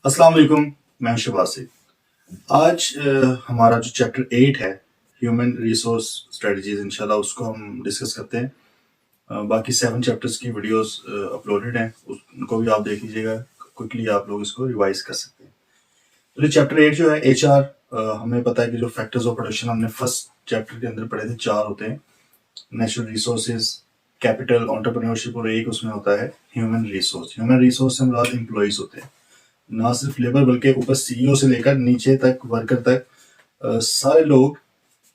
अस्सलाम वालेकुम। मैं शिवासी। आज हमारा जो चैप्टर 8 है, ह्यूमन रिसोर्स स्ट्रेटजीज, इंशाल्लाह उसको हम डिस्कस करते हैं। बाकी 7 चैप्टर्स की वीडियोस अपलोडेड हैं, उनको भी आप देख लीजिएगा। क्विकली आप लोग इसको रिवाइज कर सकते हैं। तो ये चैप्टर 8 जो है HR, हमें पता है कि जो फैक्टर्स ऑफ प्रोडक्शन हमने फर्स्ट चैप्टर के अंदर पढ़े थे, 4 होते हैं। नेचुरल रिसोर्सेज, कैपिटल, एंटरप्रेन्योरशिप, और एक उसमें होता है ह्यूमन रिसोर्स। ह्यूमन रिसोर्स से मुराद एम्प्लॉइज होते हैं, ना सिर्फ लेबर बल्कि ऊपर CEO से लेकर नीचे तक, वर्कर तक, सारे लोग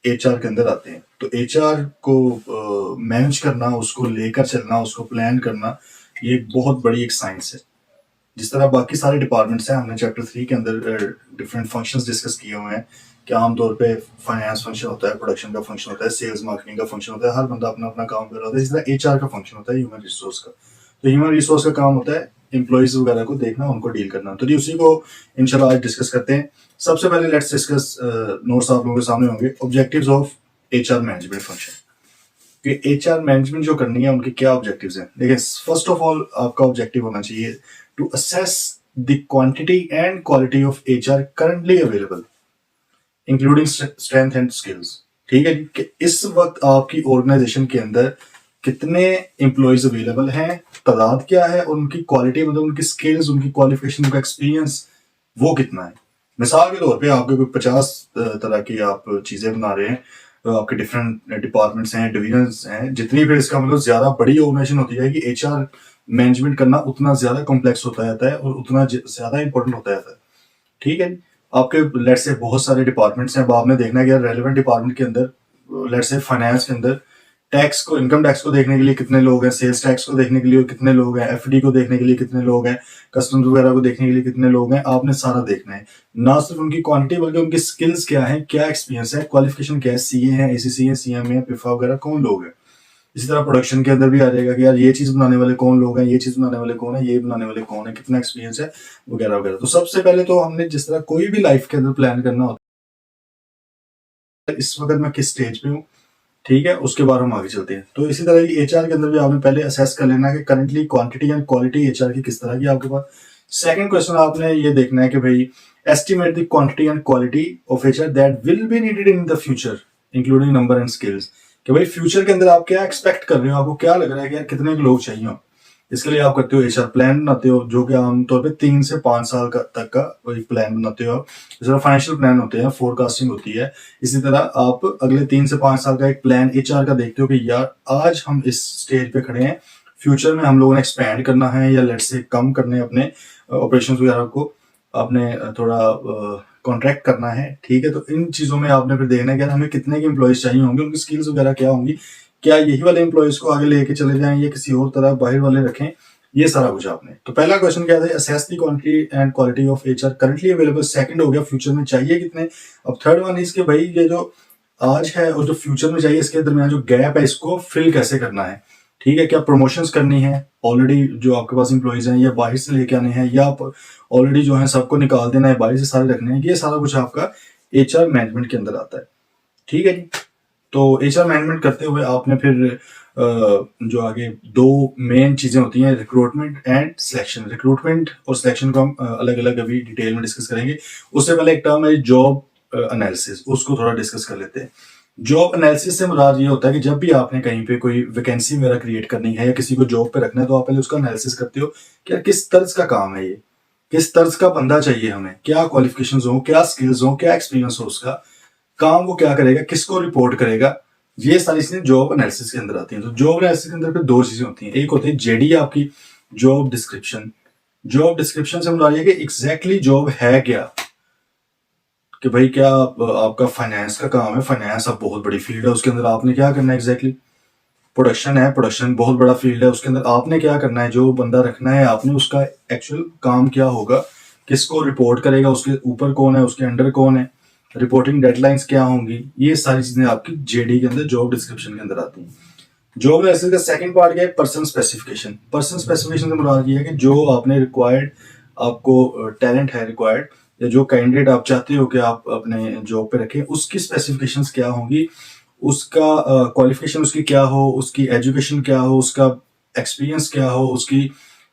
HR के अंदर आते हैं। तो HR को मैनेज करना, उसको लेकर चलना, उसको प्लान करना, ये एक बहुत बड़ी एक साइंस है। जिस तरह बाकी सारे डिपार्टमेंट्स हैं, हमने चैप्टर 3 के अंदर डिफरेंट फंक्शंस डिस्कस किए हुए हैं कि आमतौर पे फाइनेंस फंक्शन होता है, प्रोडक्शन का फंक्शन होता है, सेल्स मार्केटिंग का फंक्शन होता है, हर बंदा अपना अपना काम कर रहा होता है। इस तरह HR का फंक्शन होता है, ह्यूमन रिसोर्स का। तो ह्यूमन रिसोर्स का काम होता है एम्प्लॉइज वगैरह को देखना, उनको डील करना। तो जी उसी को इंशाल्लाह आज डिस्कस करते हैं। सबसे पहले लेट्स डिस्कस, नोट्स आप लोगों के सामने होंगे, objectives of HR management function. कि HR मैनेजमेंट जो करनी है, उनके क्या ऑब्जेक्टिव्स हैं। देखिए, फर्स्ट ऑफ ऑल आपका ऑब्जेक्टिव होना चाहिए to assess the quantity and quality of HR currently available, including strength and skills. ठीक है जी, कि इस वक्त आपकी ऑर्गेनाइजेशन के अंदर कितने एम्प्लॉयज अवेलेबल हैं, तादाद क्या है, और उनकी क्वालिटी, मतलब उनकी स्किल्स, उनकी क्वालिफिकेशन, उनका एक्सपीरियंस वो कितना है। मिसाल के तौर पे आपके कोई 50 तरह की आप चीजें बना रहे हैं, तो आपके डिफरेंट डिपार्टमेंट्स हैं, डिविजन्स हैं, जितनी फिर इसका मतलब ज्यादा बड़ी ऑर्गेनाइजेशन होती है कि HR मैनेजमेंट करना उतना ज्यादा कॉम्प्लेक्स होता जाता है और उतना ज्यादा इंपॉर्टेंट होता जाता है। ठीक है, आपके लेट से बहुत सारे डिपार्टमेंट्स हैं। अब आपने देखना है कि रेलेवेंट डिपार्टमेंट के अंदर, लेट से फाइनेंस के अंदर, टैक्स को, इनकम टैक्स को देखने के लिए कितने लोग हैं, सेल्स टैक्स को देखने के लिए कितने लोग हैं, FD को देखने के लिए कितने लोग हैं, कस्टम्स वगैरह को देखने के लिए कितने लोग हैं। आपने सारा देखना है, ना सिर्फ उनकी क्वांटिटी बल्कि उनकी स्किल्स क्या है, क्या एक्सपीरियंस है, क्वालिफिकेशन क्या है, CA है, ACC है, CMA है, PIFA वगैरह कौन लोग हैं। इसी तरह प्रोडक्शन के अंदर भी आ जाएगा कि यार ये चीज बनाने वाले कौन लोग हैं, ये चीज बनाने वाले कौन है, ये बनाने वाले कौन है, कितना एक्सपीरियंस है, वगैरह वगैरह। तो सबसे पहले तो हमने जिस तरह कोई भी लाइफ के अंदर प्लान करना होता है, इस वक्त मैं किस स्टेज पे हूँ, ठीक है, उसके बाद हम आगे चलते हैं। तो इसी तरह HR के अंदर भी आपने पहले असेस कर लेना कि currently quantity and quality HR की किस तरह की आपके पास। सेकंड क्वेश्चन आपने ये देखना है कि भाई estimate the quantity and quality of HR that will be needed in the future, including number and skills. कि भाई फ्यूचर के अंदर आप क्या एक्सपेक्ट कर रहे हो, आपको क्या लग रहा है कि यार कितने लोग चाहिए हो। इसके लिए आप करते हो HR प्लान बनाते हो, जो कि आमतौर पे 3 से 5 साल तक का एक प्लान बनाते हो। इस तरह फाइनेंशियल प्लान होते हैं, फोरकास्टिंग होती है। इसी तरह आप अगले 3 से 5 साल का एक प्लान HR का देखते हो कि यार आज हम इस स्टेज पे खड़े हैं, फ्यूचर में हम लोगों ने एक्सपैंड करना है या लेट से कम करने अपने ऑपरेशन वगैरह को, आपने थोड़ा कॉन्ट्रैक्ट करना है। ठीक है, तो इन चीजों में आपने फिर देखना है कि हमें कितने के एम्प्लॉयज चाहिए होंगे, उनकी स्किल्स वगैरह क्या होंगी, क्या यही वाले एम्प्लॉयज को आगे लेके चले जाएं या किसी और तरह बाहर वाले रखें, ये सारा कुछ आपने। तो पहला क्वेश्चन क्या था, assess the quantity and quality of HR currently available. Second हो गया फ्यूचर में चाहिए कितने। अब थर्ड वन इसके भाई ये जो आज है और जो फ्यूचर में चाहिए, इसके दरमियान जो गैप है, इसको फिल कैसे करना है। ठीक है, क्या प्रमोशंस करनी है ऑलरेडी जो आपके पास एम्प्लॉयज हैं, या बाहर से लेके आने हैं, या आप ऑलरेडी जो है सबको निकाल देना है, बाहर से सारे रखने हैं। ये सारा कुछ आपका HR मैनेजमेंट के अंदर आता है। ठीक है जी, तो HR मैनेजमेंट करते हुए आपने फिर जो आगे 2 मेन चीजें होती हैं, रिक्रूटमेंट एंड सिलेक्शन। रिक्रूटमेंट और सिलेक्शन को हम अलग अलग अभी डिटेल में डिस्कस करेंगे। उससे पहले एक टर्म है जॉब एनालिसिस, उसको थोड़ा डिस्कस कर लेते हैं। जॉब एनालिसिस से मुराद ये होता है कि जब भी आपने कहीं पे कोई वैकेंसी वगैरह क्रिएट करनी है या किसी को जॉब पे रखना है, तो आप पहले उसका एनालिसिस करते हो कि यार किस तर्ज का काम है ये, किस तर्ज का बंदा चाहिए हमें, क्या क्वालिफिकेशंस हो, क्या स्किल्स हो, क्या एक्सपीरियंस हो, उसका काम वो क्या करेगा, किसको रिपोर्ट करेगा। ये सारी चीजें जॉब एनालिसिस के अंदर आती हैं। तो जॉब एनालिसिस के अंदर फिर 2 चीजें होती हैं। एक होती है JD, आपकी जॉब डिस्क्रिप्शन। जॉब डिस्क्रिप्शन से मुराद है कि एग्जैक्टली जॉब है क्या, कि भाई क्या आपका फाइनेंस का काम है, फाइनेंस अब बहुत बड़ी फील्ड है, उसके अंदर आपने क्या करना है एग्जैक्टली। प्रोडक्शन है, प्रोडक्शन बहुत बड़ा फील्ड है, उसके अंदर आपने क्या करना है, जो बंदा रखना है आपने, उसका एक्चुअल काम क्या होगा, किसको रिपोर्ट करेगा, उसके ऊपर कौन है, उसके अंडर कौन है, रिपोर्टिंग डेडलाइंस क्या होंगी। ये सारी चीजें आपकी JD के अंदर, जॉब डिस्क्रिप्शन के अंदर आती हैं। जॉब एनालिसिस का सेकंड पार्ट क्या है, पर्सन स्पेसिफिकेशन। पर्सन स्पेसिफिकेशन से मुराद ये है कि जो आपने रिक्वायर्ड, आपको टैलेंट है रिक्वायर्ड, या जो कैंडिडेट आप चाहते हो कि आप अपने जॉब पे रखें, उसकी स्पेसिफिकेशंस क्या होंगी, उसका क्वालिफिकेशन उसकी क्या हो, उसकी एजुकेशन क्या हो, उसका एक्सपीरियंस क्या हो, उसकी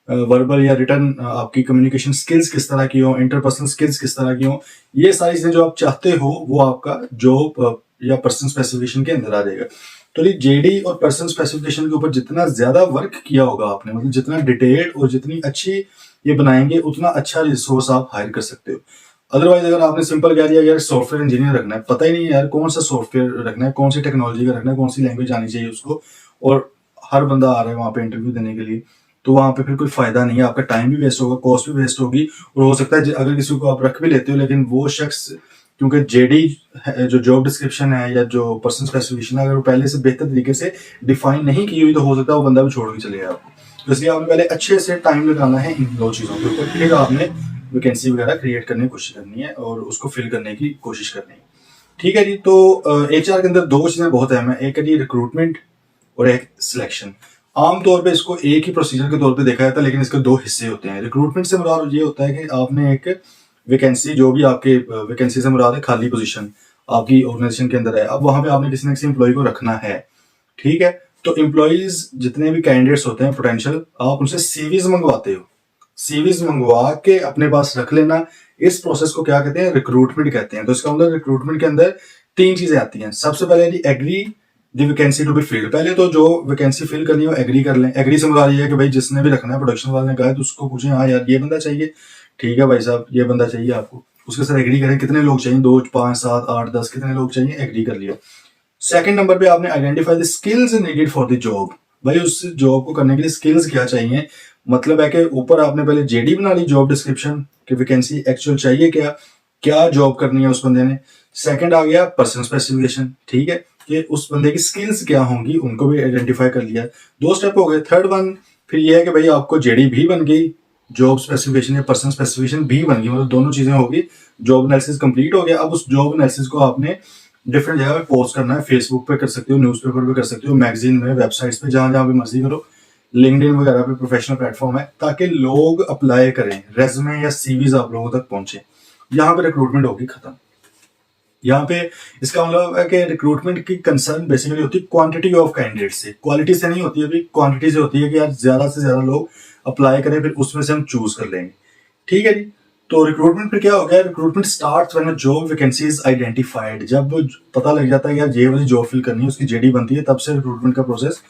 वर्बल या रिटर्न आपकी कम्युनिकेशन स्किल्स किस तरह की हो, इंटरपर्सनल स्किल्स किस तरह की हो, ये सारी चीजें जो आप चाहते हो वो आपका जॉब या पर्सन स्पेसिफिकेशन के अंदर आ जाएगा। तो ये जेडी और पर्सन स्पेसिफिकेशन के ऊपर जितना ज्यादा वर्क किया होगा आपने, मतलब जितना डिटेल्ड और जितनी अच्छी ये बनाएंगे उतना अच्छा रिसोर्स आप हायर कर सकते हो। अदरवाइज अगर आपने सिंपल कह दिया यार सॉफ्टवेयर इंजीनियर रखना है, पता ही नहीं है यार कौन सा सॉफ्टवेयर रखना है, कौन सी टेक्नोलॉजी का रखना है, कौन सी लैंग्वेज आनी चाहिए उसको, और हर बंदा आ रहा है वहां पे इंटरव्यू देने के लिए, तो वहां पे फिर कोई फायदा नहीं है, आपका टाइम भी वेस्ट होगा, कॉस्ट भी वेस्ट होगी। और हो सकता है अगर किसी को आप रख भी लेते हो लेकिन वो शख्स, क्योंकि जेडी जो जॉब डिस्क्रिप्शन है या जो पर्सन स्पेसिफिकेशन है, अगर वो पहले से बेहतर तरीके से डिफाइन नहीं की हुई तो हो सकता है वो बंदा भी छोड़ के चले जाए आपको। तो इसलिए आपने पहले अच्छे से टाइम लगाना है इन दो चीजों के ऊपर, फिर आपने वैकेंसी वगैरह क्रिएट करने की कोशिश करनी है और उसको फिल करने की कोशिश करनी है। ठीक है जी। तो एचआर के अंदर दो चीजें बहुत अहम है, एक है जी रिक्रूटमेंट और एक सिलेक्शन। आमतौर पे इसको एक ही प्रोसीजर के तौर पे देखा जाता है लेकिन इसके दो हिस्से होते हैं। रिक्रूटमेंट से मुराद ये होता है कि आपने एक वैकेंसी, जो भी आपके वैकेंसी से मुराद है खाली पोजीशन आपकी ऑर्गेनाइजेशन के अंदर है, अब वहां पे आपने किसी न किसी एम्प्लॉय को रखना है। ठीक है। तो एम्प्लॉयज जितने भी कैंडिडेट्स होते हैं पोटेंशियल, आप उनसे सीवीज मंगवाते हो, सीवीज मंगवा के अपने पास रख लेना। इस प्रोसेस को क्या कहते हैं? रिक्रूटमेंट कहते हैं। तो इसका मतलब रिक्रूटमेंट के अंदर तीन चीजें आती हैं। सबसे पहले agree the vacancy to be filled, पहले तो जो वैकेंसी फिल करनी है वो एग्री कर लें। एग्री से मुराद ये है कि भाई जिसने भी रखना है, प्रोडक्शन वाले ने कहा है तो उसको पूछें हाँ यार ये बंदा चाहिए, ठीक है भाई साहब ये बंदा चाहिए आपको, उसके साथ एग्री करें। कितने लोग चाहिए, 2 5 7 8 10 कितने लोग चाहिए, एग्री कर लिया। सेकंड नंबर पे आपने identify the skills needed for the job, भाई उस जॉब को करने के लिए स्किल्स क्या चाहिए। मतलब है कि ऊपर आपने पहले जेडी बना ली, जॉब डिस्क्रिप्शन की वैकेंसी एक्चुअल चाहिए क्या, क्या जॉब करनी है उस बंदे ने। सेकंड आ गया पर्सन स्पेसिफिकेशन, ठीक है, कि उस बंदे की स्किल्स क्या होंगी, उनको भी आइडेंटिफाई कर लिया। 2 स्टेप हो गए। थर्ड वन फिर ये है कि भाई आपको जेडी भी बन गई, जॉब स्पेसिफिकेशन या पर्सन स्पेसिफिकेशन भी बन गई, मतलब दोनों चीजें होगी। जॉब एनालिसिस कंप्लीट हो गया। अब उस जॉब एनालिसिस को आपने डिफरेंट जगह पे पोस्ट करना है। फेसबुक पे कर सकते हो, न्यूज़पेपर पे कर सकते हो, मैगजीन में, वेबसाइट्स पे, जहां जहां भी मर्जी करो। लिंक्डइन वगैरह पे प्रोफेशनल प्लेटफॉर्म है ताकि लोग अप्लाई करें, रेज्यूमे या सीवीज आप लोगों तक पहुंचे। यहाँ पे रिक्रूटमेंट होगी खत्म। यहाँ पे इसका मतलब है कि रिक्रूटमेंट की कंसर्न बेसिकली होती है क्वांटिटी ऑफ कैंडिडेट से, क्वालिटी से नहीं होती है। अभी क्वांटिटी से होती है कि यार ज्यादा से ज्यादा लोग अप्लाई करें, फिर उसमें से हम चूज कर लेंगे। ठीक है जी। तो रिक्रूटमेंट पे क्या हो गया, recruitment starts when a job vacancy is identified. जब पता लग जाता है यार ये वाली जॉब फिल करनी है, उसकी जेडी बनती है, तब से रिक्रूटमेंट का प्रोसेस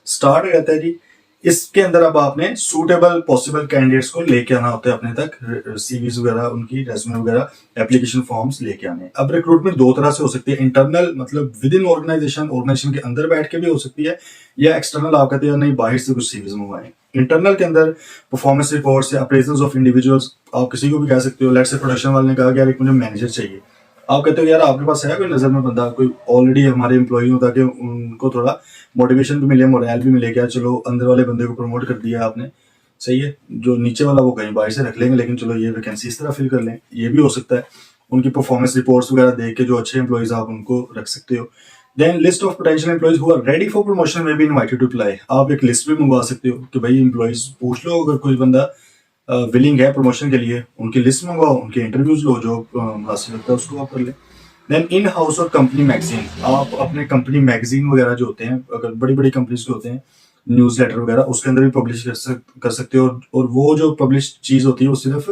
स्टार्ट हो जाता है जी। इसके अंदर अब आपने सूटेबल पॉसिबल कैंडिडेट्स को लेके आना होता है अपने तक, सीवीज वगैरह, उनकी रेज्यूमे वगैरह, एप्लीकेशन फॉर्म्स लेके आने। अब रिक्रूटमेंट दो तरह से हो सकती है, इंटरनल मतलब विद इन ऑर्गेनाइजेशन के अंदर बैठ के भी हो सकती है, या एक्सटर्नल आप कहते हैं नहीं बाहर से कुछ सीवीज मंगवाएं। इंटरनल के अंदर परफॉर्मेंस रिपोर्ट्स या अप्रेजल्स ऑफ इंडिविजुअल्स, आप किसी को भी कह सकते हो। लेट्स से प्रोडक्शन वाले ने कहा कि यार एक मुझे मैनेजर चाहिए, आप कहते हो यार आपके पास है कोई नजर में बंदा, कोई ऑलरेडी हमारे एम्प्लॉई हो, ताकि उनको थोड़ा मोटिवेशन भी मिले, मोरल भी मिले, क्या चलो अंदर वाले बंदे को प्रमोट कर दिया आपने, सही है, जो नीचे वाला वो कहीं बाहर से रख लेंगे, लेकिन चलो ये वैकेंसी इस तरह फिल कर लें, ये भी हो सकता है। उनकी परफॉर्मेंस रिपोर्ट्स वगैरह देख के जो अच्छे एम्प्लॉइज आप उनको रख सकते हो। Then list of potential employees who are ready for promotion may be invited to apply. आप एक लिस्ट भी मंगवा सकते हो कि भाई एम्प्लॉइज पूछ लो, अगर कोई बंदा विलिंग है प्रमोशन के लिए, उनकी लिस्ट मंगवाओ, उनके इंटरव्यूज लो, जो मुनासिब लगता है उसको आप कर ले। देन इन हाउस और कंपनी मैगजीन, आप अपने कंपनी मैगजीन वगैरह जो होते हैं, अगर बड़ी बड़ी कंपनीज के होते हैं, न्यूज़ लेटर वगैरह, उसके अंदर भी पब्लिश कर सकते हो। और वो जो पब्लिश चीज होती है वो सिर्फ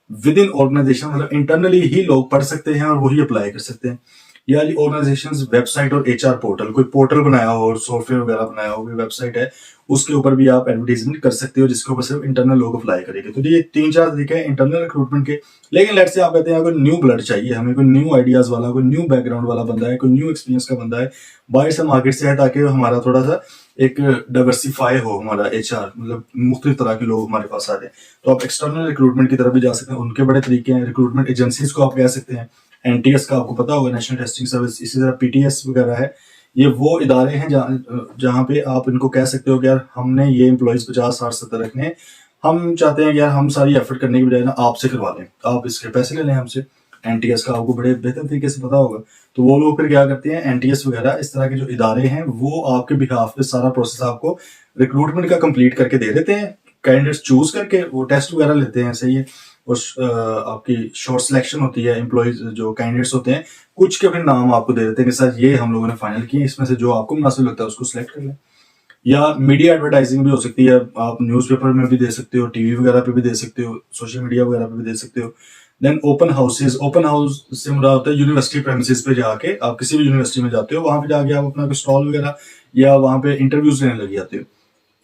विद इन ऑर्गेनाइजेशन, मतलब इंटरनली ही लोग पढ़ सकते हैं और वही अप्लाई कर सकते हैं। या ऑर्गेनाइजेशन वेबसाइट और एचआर पोर्टल, कोई पोर्टल बनाया हो और सॉफ्टवेयर वगैरह बनाया हो, कोई वेबसाइट है, उसके ऊपर भी आप एडवर्टीजमेंट कर सकते हो, जिसके ऊपर सिर्फ इंटरनल लोग अप्लाई करेंगे। तो ये 3-4 तरीके हैं इंटरनल रिक्रूटमेंट के। लेकिन लेट्स से आप कहते हैं कोई न्यू ब्लड चाहिए हमें, कोई न्यू आइडियाज वाला, कोई न्यू बैकग्राउंड वाला बंदा है, कोई न्यू एक्सपीरियंस का बंदा है, बाहर से मार्केट से है, ताकि हमारा थोड़ा सा एक डाइवर्सिफाई हो हमारा एचआर, मतलब मुख्तलिफ तरह के लोग हमारे पास आ रहे हैं। तो आप एक्सटर्नल रिक्रूटमेंट की तरफ भी जा सकते हैं, उनके बड़े तरीके हैं। रिक्रूटमेंट एजेंसीज को आप कह सकते हैं, एनटीएस का आपको पता होगा, नेशनल टेस्टिंग सर्विस, इसी तरह पीटीएस वगैरह है। ये वो इदारे हैं जहाँ पे आप इनको कह सकते हो कि यार हमने ये एम्प्लॉइज 50 60 70 रखने हैं, हम चाहते हैं कि यार हम सारी एफर्ट करने की बजाय ना आपसे करवा लें, आप इसके पैसे ले लें हमसे। एनटीएस का आपको बड़े बेहतर तरीके से पता होगा। तो वो लोग फिर क्या करते हैं, एनटीएस वगैरह इस तरह के जो इदारे हैं वो आपके बिहाफ पे सारा प्रोसेस आपको रिक्रूटमेंट का कंप्लीट करके दे देते हैं। कैंडिडेट्स चूज करके वो टेस्ट वगैरह लेते हैं, सही है, और आपकी शॉर्ट सिलेक्शन होती है। एम्प्लॉइज जो कैंडिडेट्स होते हैं, कुछ के फिर नाम आपको दे देते हैं कि सर ये हम लोगों ने फाइनल किए, इसमें से जो आपको मुनासिब लगता है उसको सिलेक्ट कर लें। या मीडिया एडवर्टाइजिंग भी हो सकती है, आप न्यूज़पेपर में भी दे सकते हो, टीवी वगैरह पे भी दे सकते हो, सोशल मीडिया वगैरह पे भी दे सकते हो। देन ओपन हाउस से मुराद होता है यूनिवर्सिटी प्रेमिसेस पे जाके, आप किसी भी यूनिवर्सिटी में जाते हो, वहां पे जाके आप अपना स्टॉल वगैरह या वहां पे इंटरव्यूज लेने लग जाते हो।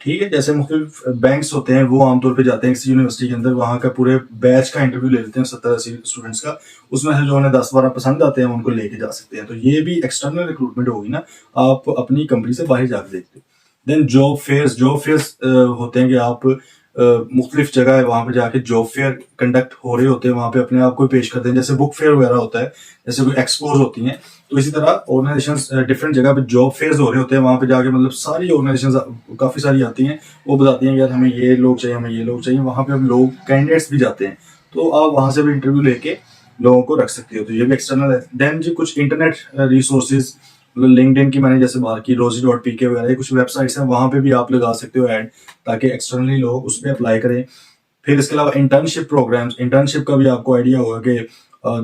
ठीक है, जैसे मुख्तलिफ बैंक्स होते हैं वो आमतौर पे जाते हैं किसी यूनिवर्सिटी के अंदर, वहाँ का पूरे बैच का इंटरव्यू ले लेते हैं 70-80 स्टूडेंट्स का, उसमें से जो उन्हें 10-12 पसंद आते हैं उनको लेके जा सकते हैं। तो ये भी एक्सटर्नल रिक्रूटमेंट होगी ना, आप अपनी कंपनी से बाहर जाकर देखते हो। देन जॉब फेयर्स होते हैं कि आप मुख्तलिफ जगह है वहाँ पे जाके जॉब फेयर कंडक्ट हो रहे होते हैं, वहाँ पे अपने आप को पेश करते हैं, जैसे बुक फेयर वगैरह होता है, जैसे कोई एक्सपोज होती हैं, तो इसी तरह ऑर्गेनाइजेशन डिफरेंट जगह पे जॉब फेयर्स हो रहे होते हैं, वहाँ पे जाके मतलब सारी ऑर्गेनाइजेशन काफ़ी सारी आती हैं, वो बताती हैं यार हमें ये लोग चाहिए, हमें ये लोग चाहिए, वहाँ पे हम लोग कैंडिडेट्स भी जाते हैं, तो आप वहाँ से भी इंटरव्यू लेके लोगों को रख सकते हो। तो ये भी एक्सटर्नल है। देन जी कुछ इंटरनेट रिसोर्सेज, मतलब लिंक्डइन की मैंने जैसे बात की, रोजी.pk वगैरह, कुछ वेबसाइट्स हैं, वहाँ पे भी आप लगा सकते हो ऐड, ताकि एक्सटर्नली लोग उस पर अप्लाई करें। फिर इसके अलावा इंटर्नशिप प्रोग्राम्स, इंटर्नशिप का भी आपको आइडिया होगा कि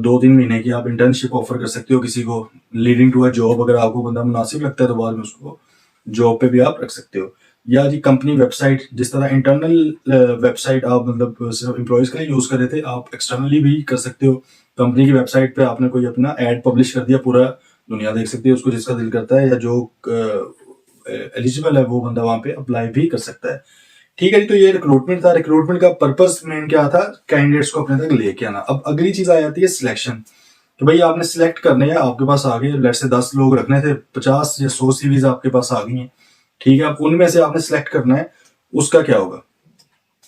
2-3 महीने की आप इंटर्नशिप ऑफर कर सकते हो किसी को, लीडिंग टू अ जॉब। अगर आपको बंदा मुनासिब लगता है तो बाद में उसको जॉब पे भी आप रख सकते हो। या जी कंपनी वेबसाइट, जिस तरह इंटरनल वेबसाइट आप मतलब सिर्फ एम्प्लॉयज के लिए यूज कर रहे थे, आप एक्सटर्नली भी कर सकते हो। कंपनी की वेबसाइट पे आपने कोई अपना एड पब्लिश कर दिया, पूरा दुनिया देख सकती है उसको, जिसका दिल करता है या जो एलिजिबल है वो बंदा वहां पे अप्लाई भी कर सकता है। ठीक है जी, तो ये रिक्रूटमेंट था। रिक्रूटमेंट का पर्पस मेन क्या था, कैंडिडेट्स को अपने तक लेके आना। अब अगली चीज आ जाती है सिलेक्शन, तो भाई आपने सिलेक्ट करने हैं, आपके पास आ गए, लेट से 10 लोग रखने थे, 50 या 100 सीवीज आपके पास आ गई हैं। ठीक है, अब उनमें से आपने सिलेक्ट करना है, उसका क्या होगा।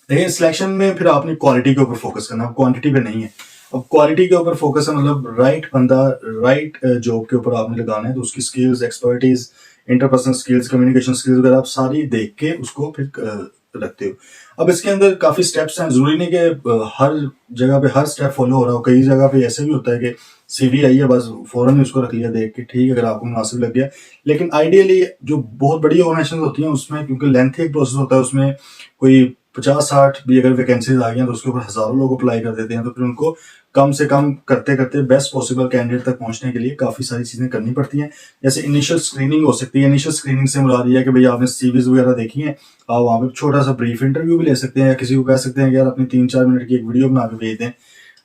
देखिए सिलेक्शन में फिर आपने क्वालिटी के ऊपर फोकस करना, क्वांटिटी पे नहीं है। अब क्वालिटी के ऊपर फोकस है, मतलब राइट बंदा राइट जॉब के ऊपर आपने लगाना है, तो उसकी skills, expertise, interpersonal skills, communication skills वगैरह आप सारी देख के उसको फिर रखते हो। अब इसके अंदर काफी स्टेप्स हैं, जरूरी नहीं कि हर जगह पे हर स्टेप फॉलो हो रहा हो। कई जगह पे ऐसे भी होता है कि सीवी आई है, बस फौरन ही उसको रख लिया देख के, ठीक है, अगर आपको मुनासिब लग गया। लेकिन आइडियली जो बहुत बड़ी ऑर्गेनाइजेशन होती हैं उसमें, क्योंकि लेंथी एक प्रोसेस होता है, उसमें कोई 50-60 भी अगर वैकेंसीज आ गई हैं तो उसके ऊपर हजारों लोग अप्लाई कर देते हैं, तो फिर उनको कम से कम करते करते बेस्ट पॉसिबल कैंडिडेट तक पहुंचने के लिए काफी सारी चीजें करनी पड़ती हैं। जैसे इनिशियल स्क्रीनिंग हो सकती है। इनिशियल स्क्रीनिंग से मुराद ये है कि भाई आपने सीवीज वगैरह देखी है, आप वहाँ पे छोटा सा ब्रीफ इंटरव्यू भी ले सकते हैं, या किसी को कह सकते हैं कि यार अपनी 3-4 मिनट की एक वीडियो बना के भेज दें।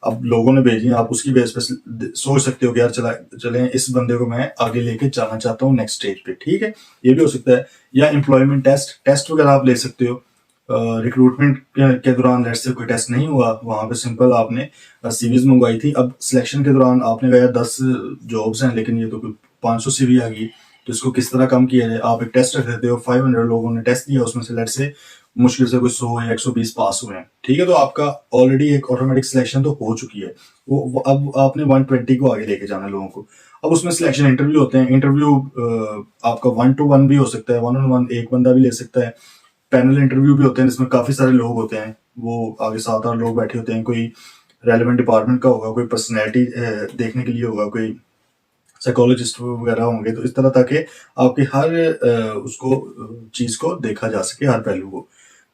अब लोगों ने भेजी, आप उसकी बेस पे सोच सकते हो कि यार चले इस बंदे को मैं आगे लेके जाना चाहता हूँ नेक्स्ट स्टेज पे। ठीक है, ये भी हो सकता है। या एम्प्लॉयमेंट टेस्ट वगैरह आप ले सकते हो। रिक्रूटमेंट के दौरान लेट्स से कोई टेस्ट नहीं हुआ, वहां पे सिंपल आपने सीवीज मंगवाई थी। अब सिलेक्शन के दौरान आपने कहा 10 जॉब्स हैं, लेकिन ये तो कोई 500 सीवी आ गई, तो इसको किस तरह कम किया जाए। आप एक टेस्ट रख देते हो, 500 लोगों ने टेस्ट दिया, उसमें से लेट्स से मुश्किल से कोई 100 या 120 पास हुए हैं। ठीक है, तो आपका ऑलरेडी एक ऑटोमेटिक सिलेक्शन तो हो चुकी है। वो अब आपने 120 को आगे लेके जाना है लोगों को। अब उसमें सिलेक्शन इंटरव्यू होते हैं। इंटरव्यू आपका 1-to-1 भी हो सकता है, 1-on-1 एक बंदा भी ले सकता है। पैनल इंटरव्यू भी होते हैं जिसमें काफी सारे लोग होते हैं, वो आगे 7-8 लोग बैठे होते हैं, कोई रेलिवेंट डिपार्टमेंट का होगा, कोई पर्सनैलिटी देखने के लिए होगा, कोई साइकोलॉजिस्ट वगैरह होंगे, तो इस तरह ताकि आपकी हर उसको चीज को देखा जा सके, हर पहलू को।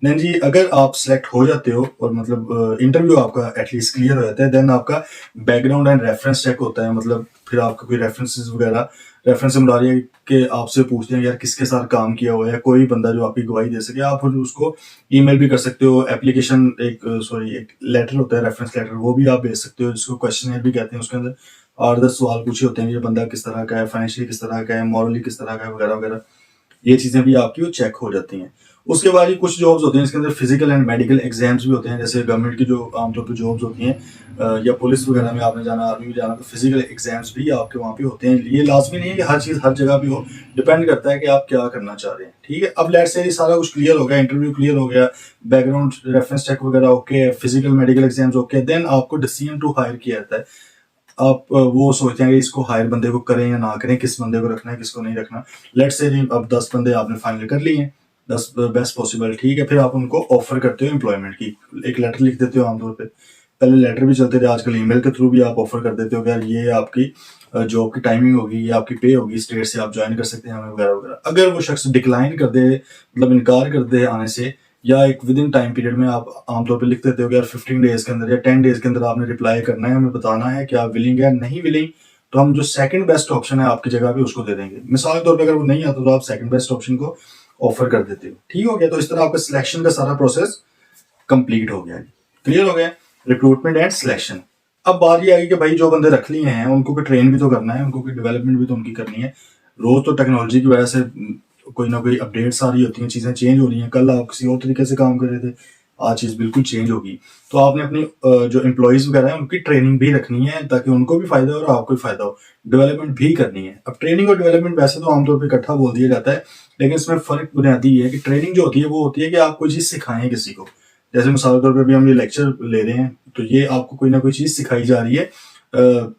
देन जी अगर आप सिलेक्ट हो जाते हो और मतलब इंटरव्यू आपका एटलीस्ट क्लियर हो जाता है, देन आपका बैकग्राउंड एंड रेफरेंस चेक होता है। मतलब फिर आपका कोई रेफरेंसेस वगैरह, रेफरेंस से मुराद है कि आपसे पूछते हैं यार किसके साथ काम किया हुआ है, कोई बंदा जो आपकी गवाही दे सके। आप फिर उसको ईमेल भी कर सकते हो, एप्लीकेशन एक लेटर होता है, रेफरेंस लेटर, वो भी आप भेज सकते हो, जिसको क्वेश्चनर भी कहते हैं। उसके अंदर 8-10 सवाल पूछे होते हैं कि ये बंदा किस तरह का है, फाइनेंशियली किस तरह का है, मॉरली किस तरह का है, वगैरह वगैरह। ये चीजें भी आपकी वो चेक हो जाती हैं। उसके बाद ही कुछ जॉब्स होते हैं इसके अंदर फिजिकल एंड मेडिकल एग्जाम्स भी होते हैं, जैसे गवर्नमेंट की जो आमतौर पर जॉब्स होती हैं, या पुलिस वगैरह में आपने जाना, आर्मी में जाना, तो फिजिकल एग्जाम्स भी आपके वहाँ पे होते हैं। ये लाजमी नहीं है कि हर चीज हर जगह भी हो, डिपेंड करता है कि आप क्या करना चाह रहे हैं। ठीक है, अब लेट्स से सारा कुछ क्लियर हो गया, इंटरव्यू क्लियर हो गया, बैकग्राउंड रेफरेंस चेक वगैरह okay, physical medical exams okay, then आपको डिसीजन टू हायर किया जाता है। आप वो सोचते हैं कि इसको हायर बंदे को करें या ना करें, किस बंदे को रखना है, किसको नहीं रखना। लेट्स से अब 10 बंदे आपने फाइनल कर लिए हैं, 10 बेस्ट पॉसिबल। ठीक है, फिर आप उनको ऑफर करते हो एम्प्लॉयमेंट की, एक लेटर लिख देते हो आमतौर पे। पहले लेटर भी चलते थे, आजकल ईमेल के थ्रू भी आप ऑफर कर देते हो कि यार ये आपकी जॉब की टाइमिंग होगी, ये आपकी पे होगी, स्टेट से आप ज्वाइन कर सकते हैं हमें, वगैरह वगैरह। अगर वो शख्स डिक्लाइन कर दे, मतलब इनकार कर दे आने से, या एक विद इन टाइम पीरियड में, आप आमतौर पे लिख देते हो कि यार 15 डेज के अंदर या 10 डेज के अंदर आपने रिप्लाई करना है, हमें बताना है कि आप विलिंग है नहीं विलिंग, तो हम जो सेकंड बेस्ट ऑप्शन है आपकी जगह पे उसको दे देंगे। मिसाल के तौर पे अगर वो नहीं आता तो आप सेकंड बेस्ट ऑप्शन को ऑफर कर देते हो। ठीक हो गया, तो इस तरह आपका सिलेक्शन का सारा प्रोसेस कंप्लीट हो गया। क्लियर हो गया रिक्रूटमेंट एंड सिलेक्शन। अब बात ये आई कि भाई जो बंदे रख लिए हैं उनको कोई ट्रेन भी तो करना है, उनको कोई डेवलपमेंट भी तो उनकी करनी है। रोज तो टेक्नोलॉजी की वजह से कोई ना कोई अपडेट्स आ रही होती हैं, चीज़ें चेंज हो रही हैं। कल आप किसी और तरीके से काम कर रहे थे, आज चीज़ बिल्कुल चेंज होगी। तो आपने अपनी जो एम्प्लॉयज़ वगैरह हैं उनकी ट्रेनिंग भी रखनी है ताकि उनको भी फायदा हो और आपको भी फायदा हो। डेवलपमेंट भी करनी है। अब ट्रेनिंग और डेवलपमेंट वैसे तो आमतौर पर इकट्ठा बोल दिया जाता है, लेकिन इसमें फ़र्क बुनियादी ये है कि ट्रेनिंग जो होती है वो होती है कि आप कोई चीज़ सिखाएं किसी को। जैसे मिसाल के तौर पर भी हम ये लेक्चर ले रहे हैं, तो ये आपको कोई ना कोई चीज़ सिखाई जा रही है।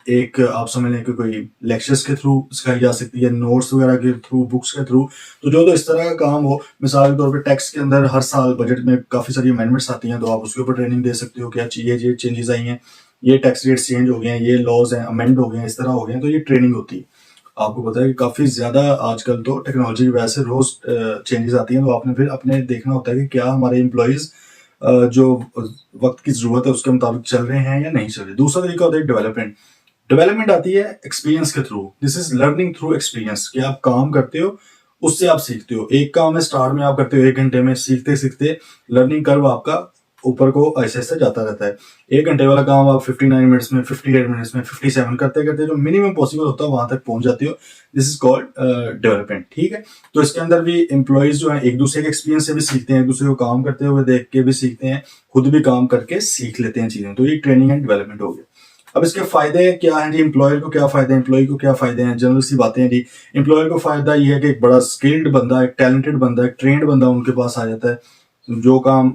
एक आप समझ लें कि कोई लेक्चर्स के थ्रू सिखाई जा सकती है, नोट्स वगैरह के थ्रू, बुक्स के थ्रू। तो जो तो इस तरह का काम हो, मिसाल के तौर पे टैक्स के अंदर हर साल बजट में काफ़ी सारी अमेंडमेंट्स आती हैं, तो आप उसके ऊपर ट्रेनिंग दे सकते हो। क्या चाहिए, ये चेंजेस आई हैं, ये टैक्स रेट्स चेंज हो गए हैं, ये लॉज हैं अमेंड हो गए हैं, इस तरह हो गए हैं, तो ये ट्रेनिंग होती है। आपको पता है कि काफ़ी ज़्यादा आजकल तो टेक्नोलॉजी की वजह से रोज़ चेंजेस आती हैं, तो आपने फिर अपने देखना होता है कि क्या हमारे एम्प्लॉयज़ जो वक्त की ज़रूरत है उसके मुताबिक चल रहे हैं या नहीं चल रहे। दूसरा तरीका होता है डेवलपमेंट। डेवलपमेंट आती है एक्सपीरियंस के through. This is learning through experience, कि आप काम करते हो उससे आप सीखते हो। एक काम है स्टार्ट में आप करते हो 1 घंटे में, सीखते सीखते लर्निंग कर्व आपका ऊपर को ऐसे ऐसे जाता रहता है। 1 घंटे वाला काम आप 59 मिनट्स में, 58 मिनट्स में, 57 करते करते जो मिनिमम पॉसिबल होता है वहां तक पहुंच जाते हो। This is called development. ठीक है, तो इसके अंदर भी एम्प्लॉयज जो है एक दूसरे के एक्सपीरियंस से भी सीखते हैं, एक दूसरे को काम करते हुए देख के भी सीखते हैं, खुद भी काम करके सीख लेते हैं चीजें। तो ये ट्रेनिंग एंड डेवलपमेंट हो गया। अब इसके फायदे क्या हैं जी? एम्प्लॉयर को क्या फायदे हैं, एम्प्लॉय को क्या फायदे हैं? जनरल सी बातें हैं जी। एम्प्लॉयर को फायदा ये है कि एक बड़ा स्किल्ड बंदा, एक टैलेंटेड बंदा, एक ट्रेंड बंदा उनके पास आ जाता है। जो काम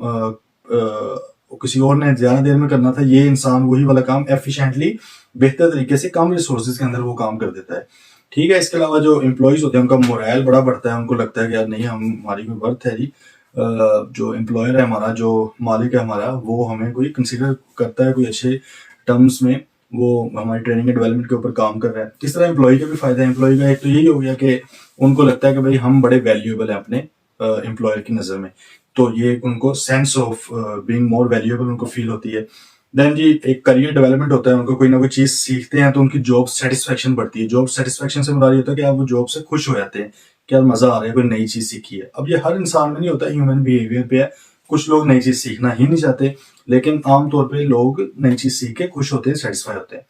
किसी और ने ज्यादा देर में करना था, ये इंसान वही वाला काम एफिशिएंटली, बेहतर तरीके से, कम रिसोर्सेज के अंदर वो काम कर देता है। ठीक है, इसके अलावा जो एम्प्लॉयज होते हैं उनका मोरल बड़ा बढ़ता है। उनको लगता है कि यार नहीं, हमारी कोई वर्थ है जी। जो एम्प्लॉयर है हमारा, जो मालिक है हमारा, वो हमें कोई कंसिडर करता है, कोई अच्छे टर्म्स में वो हमारी ट्रेनिंग एंड डेवलपमेंट के ऊपर काम कर रहा है। इस तरह एम्प्लॉय का भी फायदा है। एम्प्लॉय का एक तो यही हो गया कि उनको लगता है कि भाई हम बड़े वैल्यूएबल हैं अपने एम्प्लॉयर की नज़र में, तो ये उनको sense of being more valuable उनको फील होती है। देन जी एक करियर डेवलपमेंट होता है, उनको कोई ना कोई चीज़ सीखते हैं तो उनकी जॉब सेटिस्फेक्शन बढ़ती है। जॉब सेटिस्फेक्शन से मुराद ये होता है कि आप वो जॉब से खुश हो जाते हैं कि यार मज़ा आ रहा है, कोई नई चीज़ सीखी है। अब ये हर इंसान में नहीं होता, ह्यूमन बिहेवियर पे है। कुछ लोग नई चीज़ सीखना ही नहीं चाहते, लेकिन आमतौर पे लोग नई चीज़ सीख के खुश होते हैं, सेटिस्फाई होते हैं।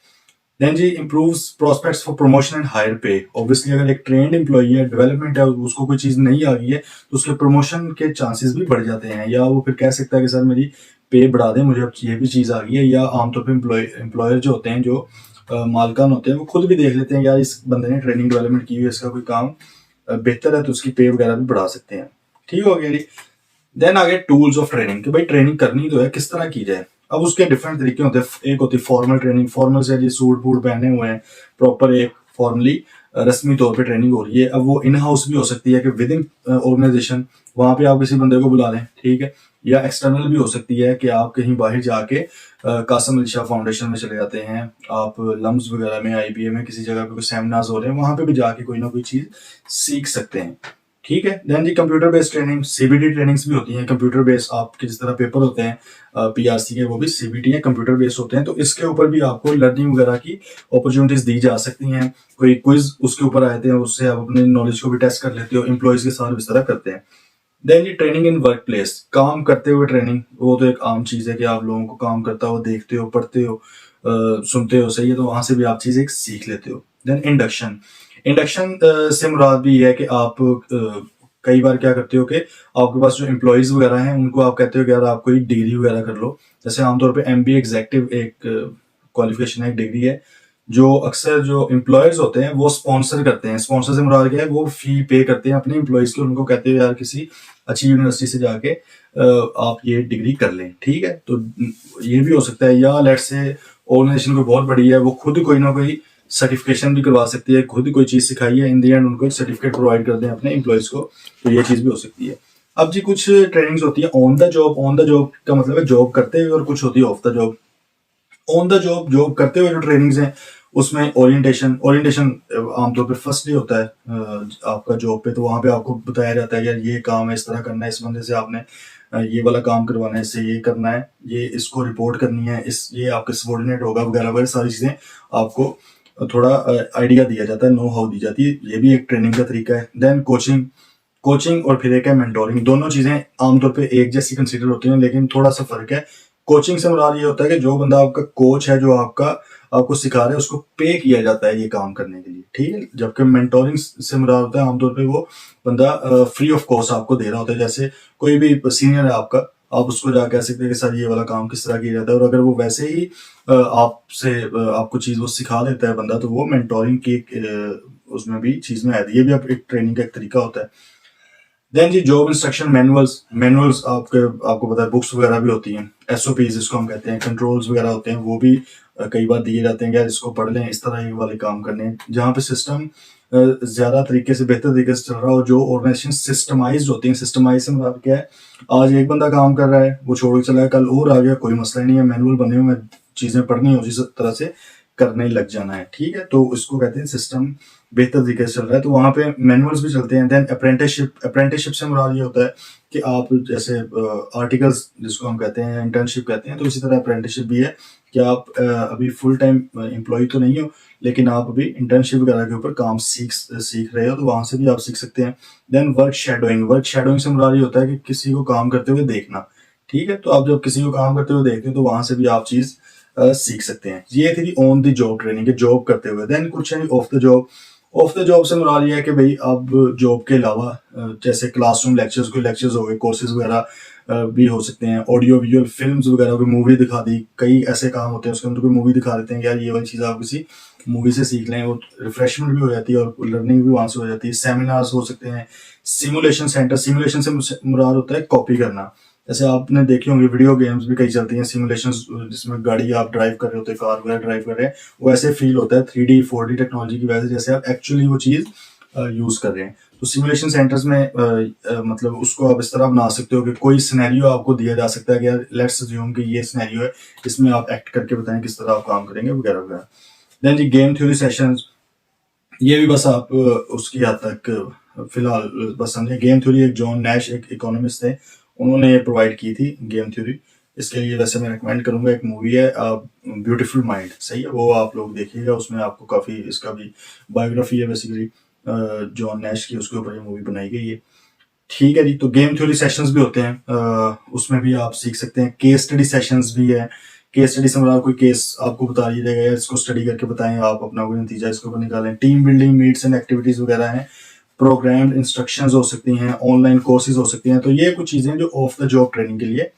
Then G improves prospects for promotion and higher pay. Obviously अगर एक ट्रेंड एम्प्लॉई है, डेवलपमेंट है, उसको कोई चीज़ नहीं आ गई है, तो उसके प्रमोशन के चांसेस भी बढ़ जाते हैं। या वो फिर कह सकता है कि सर मेरी पे बढ़ा दें, मुझे अब ये भी चीज़ आ गई है। या आमतौर पर एम्प्लॉयर जो होते हैं, जो मालकान होते हैं, वो खुद भी देख लेते हैं यार इस बंदे ने ट्रेनिंग डेवलपमेंट की हुई है, इसका कोई काम बेहतर है, तो उसकी पे वगैरह भी बढ़ा सकते हैं। ठीक हो गया जी। देन आगे टूल्स ऑफ ट्रेनिंग, कि भाई ट्रेनिंग करनी तो है, किस तरह की जाए। अब उसके डिफरेंट तरीके होते हैं। एक होती है फॉर्मल ट्रेनिंग। फॉर्मल से जी सूट बूट पहने हुए हैं, प्रॉपर एक फॉर्मली रस्मी तौर पे ट्रेनिंग हो रही है। अब वो इन हाउस भी हो सकती है कि विद इन ऑर्गेनाइजेशन, वहां पे आप किसी बंदे को बुला लें, ठीक है। या एक्सटर्नल भी हो सकती है कि आप कहीं बाहर जाके कासम अली शाह फाउंडेशन में चले जाते हैं, आप लम्स वगैरह में, IBA में, किसी जगह पे कोई सेमिनार्स हो रहे हैं, वहां पे भी जाके कोई ना कोई चीज सीख सकते हैं। ठीक है। देन जी computer based training, CBT trainings भी होती हैं। कंप्यूटर बेस्ड आपके जिस तरह पेपर होते हैं PRC के, वो भी CBT है, कंप्यूटर बेस्ड होते हैं। तो इसके ऊपर भी आपको लर्निंग वगैरह की अपॉर्चुनिटीज दी जा सकती हैं। कोई क्विज उसके ऊपर आते हैं, उससे आप अपने नॉलेज को भी टेस्ट कर लेते हो। एम्प्लॉयज के साथ इस तरह करते हैं। Then G training in work place, काम करते हुए ट्रेनिंग, वो तो एक आम चीज़ है कि आप लोगों को काम करता हो देखते हो, पढ़ते हो, सुनते हो, सही है, तो वहां से भी आप चीज़ एक सीख लेते हो। Then induction. इंडक्शन से मुराद भी ये है कि आप कई बार क्या करते हो कि आपके पास जो एम्प्लॉयज वगैरह हैं उनको आप कहते हो कि यार आप कोई डिग्री वगैरह कर लो। जैसे आमतौर पे MBA एग्जेक्टिव एक क्वालिफिकेशन है, एक डिग्री है, जो अक्सर जो एम्प्लॉयर्स होते हैं वो स्पॉन्सर करते हैं। स्पॉन्सर से मुराद क्या है, वो फी पे करते हैं अपने एम्प्लॉयज को, उनको कहते हैं यार किसी अच्छी यूनिवर्सिटी से जाके आप ये डिग्री कर लें। ठीक है, तो ये भी हो सकता है। या लेट्स से ऑर्गेनाइजेशन कोई बहुत बड़ी है, वो खुद कोई ना कोई सर्टिफिकेशन भी करवा सकती है, खुद कोई चीज़ सिखाई है, इन दी एंड उनको एक सर्टिफिकेट प्रोवाइड कर दें अपने एम्प्लॉयज को, तो ये चीज़ भी हो सकती है। अब जी कुछ ट्रेनिंग्स होती है on the job. On the job का मतलब है जॉब करते हुए, और कुछ होती है of the job. On the job, job करते हुए जो ट्रेनिंग्स हैं, उसमें ओरिएंटेशन आमतौर पे फर्स्ट डे होता है आपका जॉब पे, तो वहाँ पे आपको बताया जाता है यार ये काम है, इस तरह करना है, इस बंदे से आपने ये वाला काम करवाना है, इससे ये करना है, ये इसको रिपोर्ट करनी है, ये आपके सबॉर्डिनेट होगा, वगैरह वगैरह सारी चीज़ें आपको थोड़ा आइडिया दिया जाता है, नो हाउ दी जाती है। ये भी एक ट्रेनिंग का तरीका है। Then coaching. कोचिंग और फिर एक है मेंटोरिंग। दोनों चीजें आमतौर पे एक जैसी कंसीडर होती हैं, लेकिन थोड़ा सा फर्क है। कोचिंग से मुराद ये होता है कि जो बंदा आपका कोच है, जो आपको सिखा रहा है, उसको पे किया जाता है ये काम करने के लिए, ठीक है। जबकि मेंटोरिंग से मुराद होता है आमतौर पे वो बंदा फ्री ऑफ कॉस्ट आपको दे रहा होता है। जैसे कोई भी सीनियर है आपका, आप उसको जा कह सकते हैं कि सर ये वाला काम किस तरह किया जाता है, और अगर वो वैसे ही आपको चीज वो सिखा देता है बंदा, तो वो मेंटोरिंग की उसमें भी चीज में आती है। ये भी आप एक ट्रेनिंग का एक तरीका होता है। देन जी जॉब इंस्ट्रक्शन मैनुअल्स आपको पता है, बुक्स वगैरह भी होती हैं, एसओपी जिसको हम कहते हैं, कंट्रोल्स वगैरह होते हैं, वो भी कई बार दिए जाते हैं कि यार इसको पढ़ लें, इस तरह ये वाले काम करने हैं। जहाँ पे सिस्टम ज्यादा तरीके से, बेहतर तरीके से चल रहा हो, जो ऑर्गेनाइजेशन सिस्टमाइज होती है। सिस्टमाइज से मतलब क्या है, आज एक बंदा काम कर रहा है, वो छोड़ के चला है, कल और आ गया, कोई मसला ही नहीं है, मैनुअल बने हुए, चीजें पढ़नी है, उसी तरह से करने लग जाना है, ठीक है। तो इसको कहते हैं सिस्टम बेहतर तरीके से चल रहा है, तो वहां पे मैनुअल्स भी चलते हैं। देन अप्रेंटिसशिप से मुराद ये होता है कि आप जैसे आर्टिकल्स जिसको हम कहते हैं, इंटर्नशिप कहते हैं, तो इसी तरह अप्रेंटिसशिप भी है कि आप अभी फुल टाइम एम्प्लॉय तो नहीं हो, लेकिन आप अभी इंटर्नशिप वगैरह के ऊपर काम सीख रहे हो, तो वहां से भी आप सीख सकते हैं। देन वर्क शेडोइंग से मुराद ये होता है कि किसी को काम करते हुए देखना, ठीक है। तो आप जब किसी को काम करते हुए देखते हो, तो वहां से भी आप चीज सीख सकते हैं। ये थी on the job training, job करते हुए। देन कुछ है ऑफ द जॉब से मुराद ये है कि भाई आप जॉब के अलावा जैसे क्लासरूम लेक्चर्स, कोई लेक्चर्स हो गए, कोर्सेज वगैरह भी हो सकते हैं, ऑडियो विजुअल फिल्म्स वगैरह, कोई मूवी दिखा दी, कई ऐसे काम होते हैं उसके अंदर, कोई मूवी दिखा देते हैं कि यार ये वाली चीज़ आप किसी मूवी से सीख लें, वो रिफ्रेशमेंट भी हो जाती है और लर्निंग भी वहां से हो जाती है। सेमिनार्स हो सकते हैं, सिमुलेशन से मुराद होता है कॉपी करना। जैसे आपने देखी होंगी वीडियो गेम्स भी कई चलती हैं सिमुलेशंस, जिसमें गाड़ी आप ड्राइव कर रहे होते हैं, कार वगैरह ड्राइव कर रहे हैं, वो ऐसे फील होता है 3D 4D टेक्नोलॉजी की वजह से, जैसे आप एक्चुअली वो चीज़ यूज कर रहे हैं। तो सिमुलेशन सेंटर्स में मतलब उसको आप इस तरह बना सकते हो कि कोई सिनेरियो आपको दिया जा सकता है कि यार लेट्स अज्यूम कि ये सिनेरियो है, इसमें आप एक्ट करके बताएं किस तरह आप काम करेंगे वगैरह वगैरह। देन जी गेम थ्योरी सेशंस, ये भी बस आप उसकी हद तक फिलहाल बस समझे। गेम थ्योरी एक जॉन नैश, एक इकोनॉमिस्ट थे, उन्होंने ये प्रोवाइड की थी गेम थ्योरी। इसके लिए वैसे मैं रिकमेंड करूंगा, एक मूवी है ब्यूटीफुल माइंड, सही है, वो आप लोग देखिएगा, उसमें आपको काफ़ी इसका भी बायोग्राफी है बेसिकली जॉन नैश की, उसके ऊपर ये मूवी बनाई गई है, ठीक है जी। तो गेम थ्योरी सेशंस भी होते हैं, उसमें भी आप सीख सकते हैं। केस स्टडी सेशंस भी है। केस स्टडी से मतलब कोई केस आपको बता दिया जाएगा, इसको स्टडी करके बताएं, आप अपना कोई नतीजा इसके ऊपर निकालें। Team building meets and activities वगैरह हैं, प्रोग्राम्ड इंस्ट्रक्शंस हो सकती हैं, ऑनलाइन कोर्सेज हो सकती हैं। तो ये कुछ चीजें जो ऑफ द जॉब ट्रेनिंग के लिए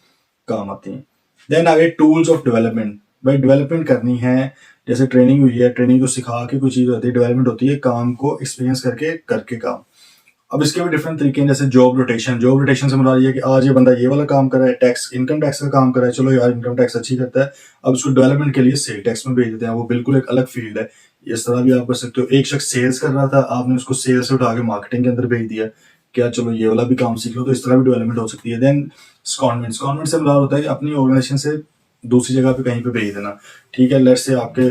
काम आती हैं। देन आगे टूल्स ऑफ डेवलपमेंट, भाई डेवलपमेंट करनी है, जैसे ट्रेनिंग हुई है, ट्रेनिंग को सिखा के कोई चीज होती है, डेवलपमेंट होती है काम को एक्सपीरियंस करके करके काम। अब इसके भी डिफरेंट तरीके हैं, जैसे जॉब रोटेशन से मुराद ये है कि आज ये बंदा ये वाला काम कर रहा है, टैक्स इनकम टैक्स का काम कर रहा है, चलो यार इनकम टैक्स अच्छी करता है, अब उसको डेवलपमेंट के लिए सेल टैक्स में भेज देते हैं, वो बिल्कुल एक अलग फील्ड है। इस तरह भी आप कर सकते हो। एक शख्स सेल्स कर रहा था, आपने उसको सेल्स से उठा के मार्केटिंग के अंदर भेज दिया, क्या चलो ये वाला भी काम सीख लो, तो इस तरह भी डेवलपमेंट हो सकती है। देन स्कॉनमेंट से मुराद होता है कि अपनी ऑर्गेनाइजेशन से दूसरी जगह पे कहीं पे भेज देना, ठीक है। लेट्स से आपके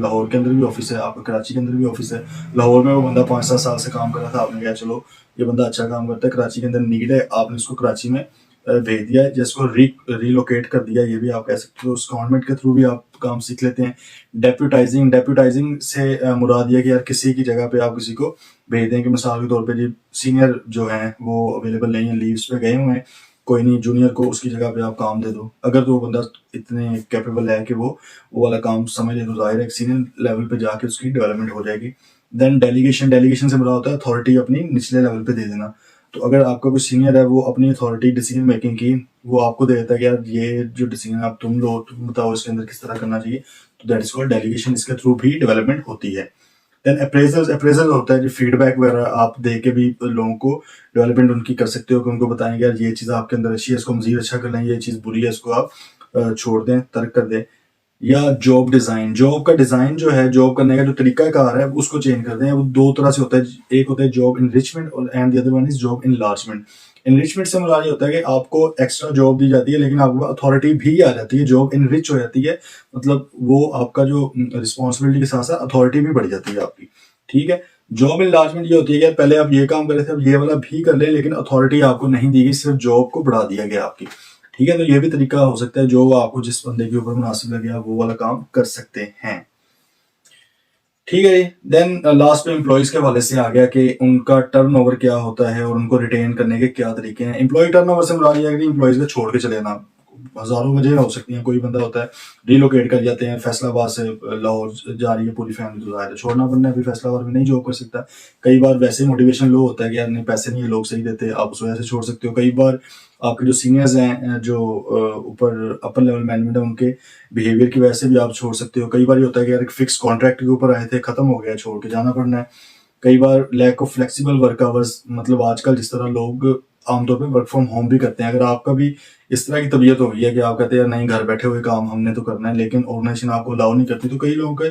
लाहौर के अंदर भी ऑफिस है, आपके कराची के अंदर भी ऑफिस है। लाहौर में वो बंदा 5-7 साल से काम कर रहा था, आपने कहा चलो ये बंदा अच्छा काम करता है, कराची के अंदर नीड है, आपने उसको कराची में भेज दिया है, जिसको रीलोकेट कर दिया, ये भी आप कह सकते हो। गवर्नमेंट के थ्रू भी आप काम सीख लेते हैं। डेप्यूटाइजिंग से मुराद ये कि यार किसी की जगह पे आप किसी को भेज दें, कि मिसाल के तौर पे जी सीनियर जो हैं वो अवेलेबल नहीं है, लीव्स पे गए हुए हैं, कोई नहीं, जूनियर को उसकी जगह पे आप काम दे दो। अगर तो वो बंदा इतने कैपेबल है कि वो वाला काम समझ ले, तो जाहिर है सीनियर लेवल पे जाके उसकी डेवलपमेंट हो जाएगी। देन डेलीगेशन से मुराद होता है अथॉरिटी अपनी निचले लेवल पे दे देना। तो अगर आपका कोई सीनियर है, वो अपनी अथॉरिटी डिसीजन मेकिंग की वो आपको दे देता है कि यार ये जो डिसीजन आप तुम लो, तुम बताओ इसके अंदर किस तरह करना चाहिए, तो दैट इज कॉल्ड डेलीगेशन। इसके थ्रू भी डेवलपमेंट होती है। देन अप्रेजल होता है जो फीडबैक वगैरह आप दे के भी लोगों को डेवलपमेंट उनकी कर सकते हो, कि उनको बताएंगे यार ये चीज़ आपके अंदर अच्छी है, इसको मजीद अच्छा कर लें, ये चीज़ बुरी है, इसको आप छोड़ दें, तर्क कर दें। या जॉब का डिजाइन जो है, जॉब करने का जो तरीका कार है उसको चेंज कर दें। वो दो तरह से होता है, एक होता है जॉब इनरिचमेंट और and the other one is job enlargement. Enrichment से मुराद ये होता है कि आपको एक्स्ट्रा जॉब दी जाती है, लेकिन आपको अथॉरिटी भी आ जाती है, जॉब इनरिच हो जाती है, मतलब वो आपका जो रिस्पॉन्सिबिलिटी के साथ साथ अथॉरिटी भी बढ़ जाती है आपकी, ठीक है। जॉब इनलार्जमेंट ये होती है कि पहले आप ये काम कर रहे थे, अब ये वाला भी कर ले, लेकिन अथॉरिटी आपको नहीं दी गई, सिर्फ जॉब को बढ़ा दिया गया आपकी, ठीक है। तो ये भी तरीका हो सकता है, जो आपको जिस बंदे के ऊपर मुनासिब लगे आप वो वाला काम कर सकते हैं। ठीक है जी। देन लास्ट में एम्प्लॉयज के हवाले से आ गया कि उनका टर्नओवर क्या होता है और उनको रिटेन करने के क्या तरीके हैं। एम्प्लॉय टर्नओवर से मुराद ये है कि एम्प्लॉयज को छोड़ के चले जाना। हजारों वजह हो सकती हैं। कोई बंदा होता है रिलोकेट कर जाते हैं, फैसलाबाद से लाहौर जा रही है पूरी फैमिली, तो जाहिर है छोड़ना पड़ना है, फिर फैसलाबाद में नहीं जॉब कर सकता। कई बार वैसे मोटिवेशन लो होता है कि यार नहीं पैसे नहीं है, लोग सही देते, आप उस वजह से छोड़ सकते हो। कई बार आपके जो सीनियर्स हैं, जो ऊपर अपर लेवल मैनेजमेंट है, उनके बिहेवियर की वजह से भी आप छोड़ सकते हो। कई बार ये होता है कि यार एक फिक्स कॉन्ट्रैक्ट के ऊपर आए थे, खत्म हो गया, छोड़ के जाना पड़ना है। कई बार lack of flexible work hours, मतलब आजकल जिस तरह लोग आमतौर पे वर्क फ्रॉम होम भी करते हैं, अगर आपका भी इस तरह की तबीयत हो गई है कि आप कहते हैं नहीं घर बैठे हुए काम हमने तो करना है, लेकिन ऑर्गेनाइजेशन आपको अलाउ नहीं करती, तो कई लोगों के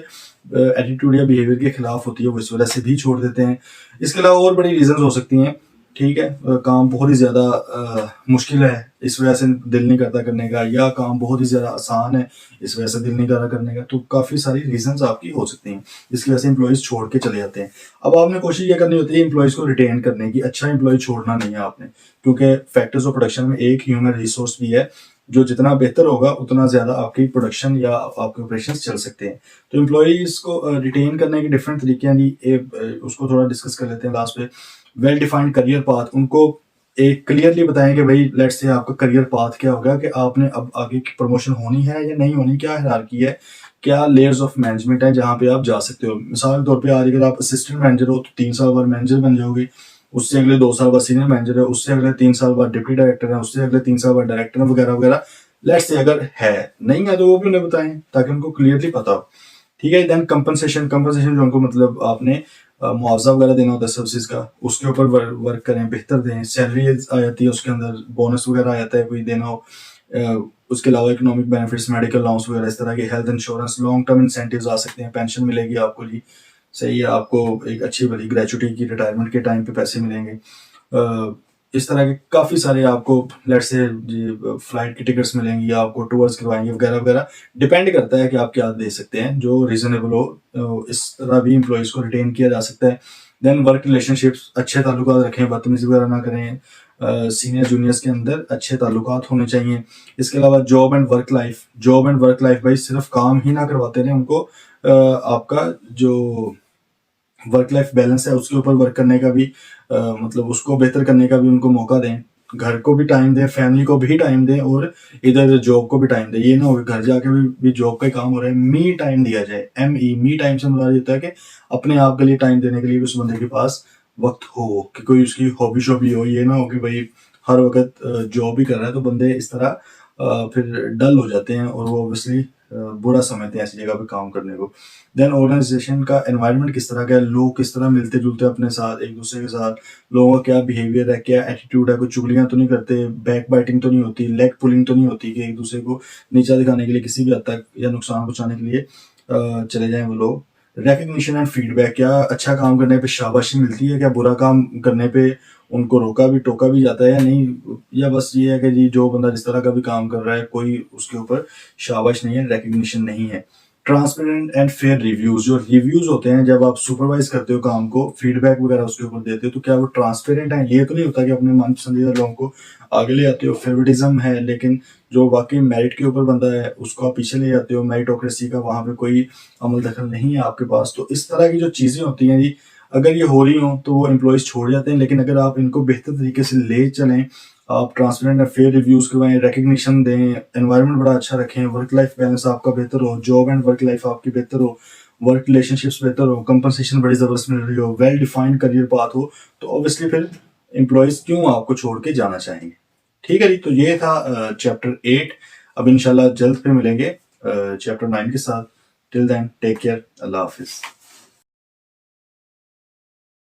एटीट्यूड या बिहेवियर के खिलाफ होती है, वो इस वजह से भी छोड़ देते हैं। इसके अलावा और बड़ी रीजन हो सकती हैं। ठीक है, काम बहुत ही ज़्यादा मुश्किल है, इस वजह से दिल नहीं करता करने का, या काम बहुत ही ज़्यादा आसान है, इस वजह से दिल नहीं करता करने का। तो काफ़ी सारी रीजंस आपकी हो सकती हैं, इसकी वजह से एम्प्लॉयज़ छोड़ के चले जाते हैं। अब आपने कोशिश ये करनी होती है एम्प्लॉयज़ को रिटेन करने की। अच्छा एम्प्लॉय छोड़ना नहीं है आपने, क्योंकि फैक्टर्स ऑफ प्रोडक्शन में एक ह्यूमन रिसोर्स भी है, जो जितना बेहतर होगा उतना ज़्यादा आपकी प्रोडक्शन या आपके ऑपरेशन चल सकते हैं। तो एम्प्लॉयज़ को रिटेन करने के डिफरेंट तरीके हैं जी। उसको थोड़ा डिस्कस कर लेते हैं लास्ट पे। वेल डिफाइंड करियर पाथ, उनको एक क्लियरली बताएं कि भाई लेट्स से आपका करियर पाथ क्या होगा, कि आपने अब आगे की प्रमोशन होनी है या नहीं होनी, क्या हायरार्की है, क्या लेयर्स ऑफ मैनेजमेंट है जहाँ पे आप जा सकते हो। मिसाल के तौर पे आज अगर आप असिस्टेंट मैनेजर हो तो 3 साल बाद मैनेजर बन जाओगे, उससे अगले 2 साल बाद सीनियर मैनेजर है, उससे अगले 3 साल बाद डिप्टी डायरेक्टर है, उससे अगले 3 साल बाद डायरेक्टर वगैरह वगैरह। लेट्स से अगर है, नहीं है तो वो भी उन्हें बताएं ताकि उनको क्लियरली पता हो। ठीक है। देन कंपनसेशन, कंपनसेशन जो उनको मतलब आपने मुआवजा वगैरह देना होता है सर्विसेज का, उसके ऊपर वर्क करें, बेहतर दें। सैलरी आ जाती है, उसके अंदर बोनस वगैरह आ जाता है कोई देना हो। उसके अलावा इकोनॉमिक बेनिफिट्स, मेडिकल अलाउंस वगैरह, इस तरह के health insurance, long term incentives आ सकते हैं, पेंशन मिलेगी आपको जी, सही है, आपको एक अच्छी बड़ी ग्रेचुटी की रिटायरमेंट के टाइम पे पैसे मिलेंगे। इस तरह के काफ़ी सारे आपको लेट से जी फ्लाइट की टिकट्स मिलेंगी, आपको टूर्स करवाएंगे वगैरह वगैरह। डिपेंड करता है कि आप क्या दे सकते हैं जो रीजनेबल हो। इस तरह भी एम्प्लॉयज़ को रिटेन किया जा सकता है। देन वर्क रिलेशनशिप्स, अच्छे ताल्लुकात रखें, बदतमीजी वगैरह ना करें। सीनियर जूनियर्स के अंदर अच्छे ताल्लुकात होने चाहिए। इसके अलावा job and work life, job and work life भाई सिर्फ काम ही ना करवाते रहें उनको, आपका जो वर्क लाइफ बैलेंस है उसके ऊपर वर्क करने का भी मतलब उसको बेहतर करने का भी उनको मौका दें। घर को भी टाइम दें, फैमिली को भी टाइम दें, और इधर जॉब को भी टाइम दें। ये ना हो कि घर जाके भी जॉब का ही काम हो रहा है। मी टाइम दिया जाए, मी टाइम से मुराद होता है कि अपने आप के लिए टाइम देने के लिए भी उस बंदे के पास वक्त हो, कि कोई उसकी हॉबी शॉबी हो। ये ना हो कि भाई हर वक्त जॉब ही कर रहा है, तो बंदे इस तरह फिर डल हो जाते हैं और वो ऑब्वियसली बुरा समझते हैं ऐसी जगह पे काम करने को। देन ऑर्गेनाइजेशन का एनवायरनमेंट किस तरह का है, लोग किस तरह मिलते जुलते हैं अपने साथ, एक दूसरे के साथ, लोगों का क्या बिहेवियर है, क्या एटीट्यूड है, कोई चुगलियां तो नहीं करते, बैक बाइटिंग तो नहीं होती, लेग पुलिंग तो नहीं होती कि एक दूसरे को नीचा दिखाने के लिए किसी भी हद तक या नुकसान पहुंचाने के लिए चले जाएं वो लोग। रिकग्निशन एंड फीडबैक, क्या अच्छा काम करने पे शाबाशी मिलती है, क्या बुरा काम करने पे उनको रोका भी टोका भी जाता है या नहीं, या बस ये है कि जी जो बंदा जिस तरह का भी काम कर रहा है कोई उसके ऊपर शाबाश नहीं है, रिकग्निशन नहीं है। ट्रांसपेरेंट एंड फेयर रिव्यूज, जो रिव्यूज होते हैं जब आप सुपरवाइज करते हो काम को, फीडबैक वगैरह उसके ऊपर देते हो, तो क्या वो ट्रांसपेरेंट है। ये तो नहीं होता कि अपने मन पसंदीदा लोगों को आगे ले आते हो, फेवरेटिज्म है, लेकिन जो वाकई मेरिट के ऊपर बंदा है उसको आप पीछे ले जाते हो, मेरिटोक्रेसी का वहां पे कोई अमल दखल नहीं है आपके पास। तो इस तरह की जो चीजें होती हैं जी, अगर ये हो रही हो तो वो एम्प्लॉयज छोड़ जाते हैं। लेकिन अगर आप इनको बेहतर तरीके से ले चलें, आप ट्रांसपेरेंट एंड फेयर रिव्यूज करवाएं, रिकग्निशन दें, एनवायरनमेंट बड़ा अच्छा रखें, वर्क लाइफ बैलेंस आपका बेहतर हो, जॉब एंड वर्क लाइफ आपकी बेहतर हो, वर्क रिलेशनशिप्स बेहतर हो, कंपनसेशन बड़ी जबरदस्त मिल रही हो, वेल डिफाइंड करियर पाथ हो, तो ऑब्वियसली फिर एम्प्लॉयज क्यों आपको छोड़ के जाना चाहेंगे। ठीक है जी, तो ये था चैप्टर 8। अब इंशाल्लाह जल्द फिर मिलेंगे चैप्टर 9 के साथ। टिल देन टेक केयर, अल्लाह हाफिज।